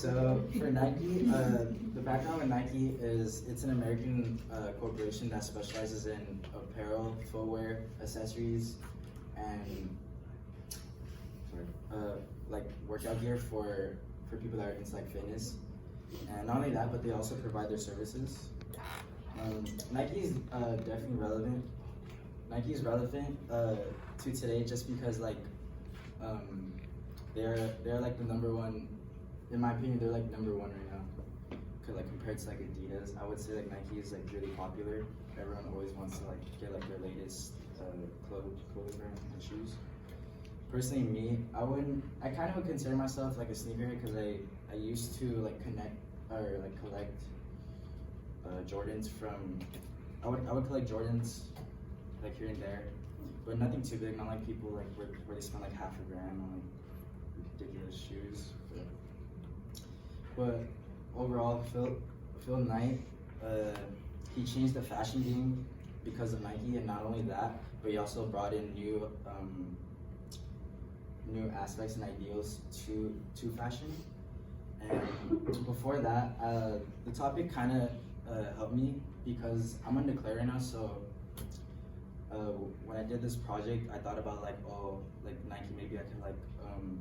So for Nike, the background with Nike is it's an American corporation that specializes in apparel, footwear, accessories, and like workout gear for people that are into like fitness. And not only that, but they also provide their services. Nike is definitely relevant. Nike is relevant to today just because they're like the number one. In my opinion, they're like number one right now. Cause like compared to like Adidas, I would say like Nike is like really popular. Everyone always wants to like get like their latest clothing brand and shoes. Personally, me, I kind of would consider myself like a sneakerhead because I used to like collect Jordans from. I would collect Jordans like here and there, but nothing too big. Not like people like where they spend like half a grand on like ridiculous shoes. But overall, Phil Knight, he changed the fashion game because of Nike, and not only that, but he also brought in new aspects and ideals to fashion. And before that, the topic kind of helped me because I'm undeclared right now. So when I did this project, I thought about like Nike. Maybe I could like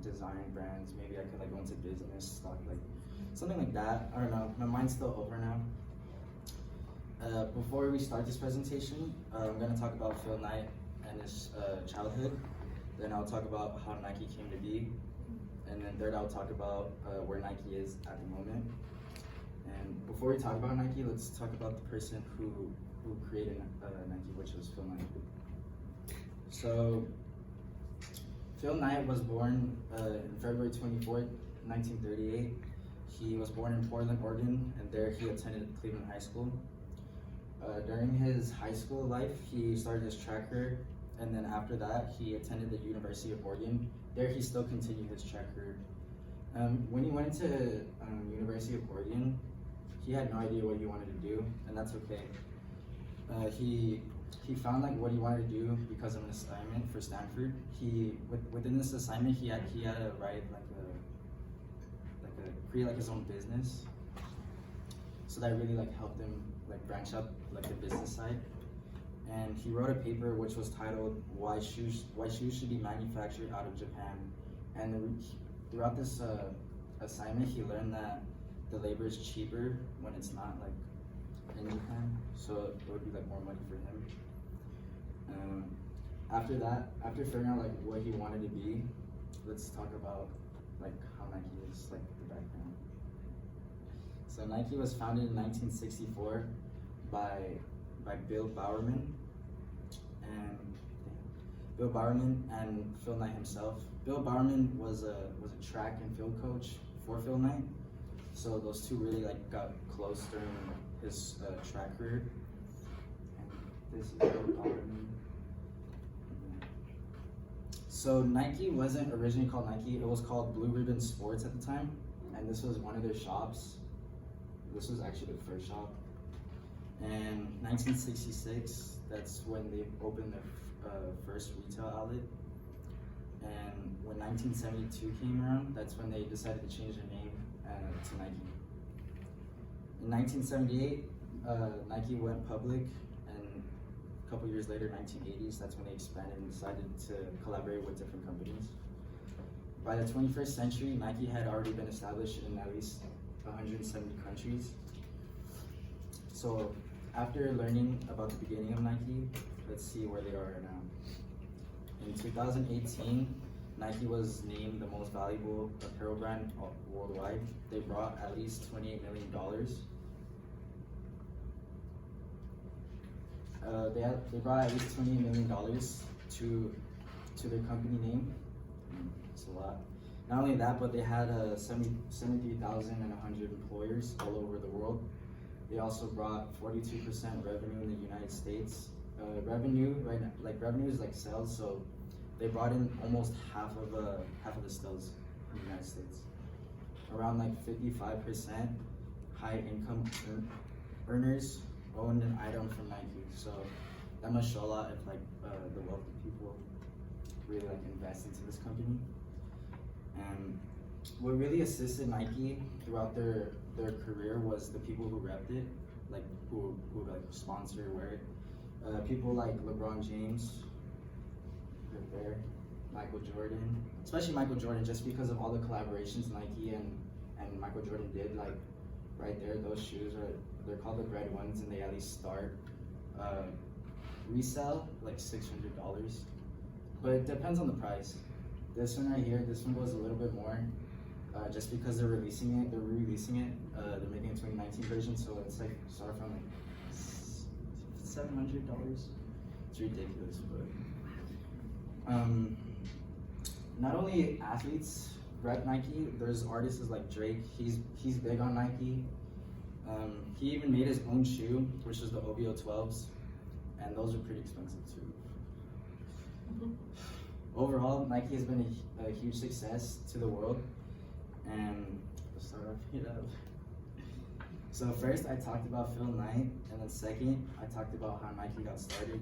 design brands. Maybe I could like go into business, stock like. Something like that. I don't know. My mind's still over now. Before we start this presentation, I'm going to talk about Phil Knight and his childhood. Then I'll talk about how Nike came to be. And then third, I'll talk about where Nike is at the moment. And before we talk about Nike, let's talk about the person who created Nike, which was Phil Knight. So Phil Knight was born in February 24th, 1938. He was born in Portland, Oregon, and there he attended Cleveland High School. During his high school life, he started his track career, and then after that, he attended the University of Oregon. There he still continued his track career. When he went into University of Oregon, he had no idea what he wanted to do, and that's okay. He found like what he wanted to do because of an assignment for Stanford. Within this assignment, he had to write create like his own business, so that really like helped him like branch up like the business side. And he wrote a paper which was titled "Why Shoes Should Be Manufactured Out of Japan." And throughout this assignment, he learned that the labor is cheaper when it's not like in Japan, so it would be like more money for him. After that, after figuring out like what he wanted to be, let's talk about like how Nike is, like the background. So Nike was founded in 1964 by Bill Bowerman and Phil Knight himself. Bill Bowerman was a track and field coach for Phil Knight, so those two really like got close during his track career. And this is Bill Bowerman. So Nike wasn't originally called Nike, it was called Blue Ribbon Sports at the time, and this was one of their shops. This was actually the first shop. And 1966, that's when they opened their first retail outlet. And when 1972 came around, that's when they decided to change their name to Nike. In 1978, Nike went public, and a couple years later, 1980s, that's when they expanded and decided to collaborate with different companies. By the 21st century, Nike had already been established in at least 170 countries. So after learning about the beginning of Nike, let's see where they are now. In 2018, Nike was named the most valuable apparel brand worldwide. They brought at least $28 million. They brought at least $28 million to their company name. It's a lot. Not only that, but they had 73,100 employers all over the world. They also brought 42% revenue in the United States. Revenue is like sales, so they brought in almost half of the sales in the United States. Around like 55% high income earners owned an item from Nike. So that must show a lot if like the wealthy people really like invest into this company. And what really assisted Nike throughout their career was the people who repped it, like who like sponsor or wear it. People like LeBron James, right there, Michael Jordan, especially Michael Jordan, just because of all the collaborations Nike and Michael Jordan did. Like right there, those shoes they're called the bread ones, and they at least start resell like $600, but it depends on the price. This one right here, this one goes a little bit more, just because they're re-releasing it. They're making a 2019 version, so it's like start from like $700. It's ridiculous, but not only athletes rep Nike. There's artists like Drake. He's big on Nike. He even made his own shoe, which is the OVO 12s, and those are pretty expensive too. Overall, Nike has been a huge success to the world, and let's start off here. So first, I talked about Phil Knight, and then second, I talked about how Nike got started,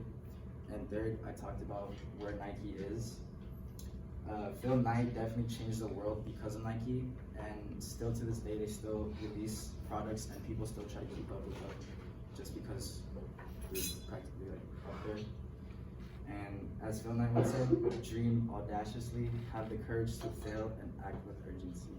and third, I talked about where Nike is. Phil Knight definitely changed the world because of Nike, and still to this day, they still release products, and people still try to keep up with them, just because we're practically like up there. And as Phil Knight once said, dream audaciously, have the courage to fail, and act with urgency.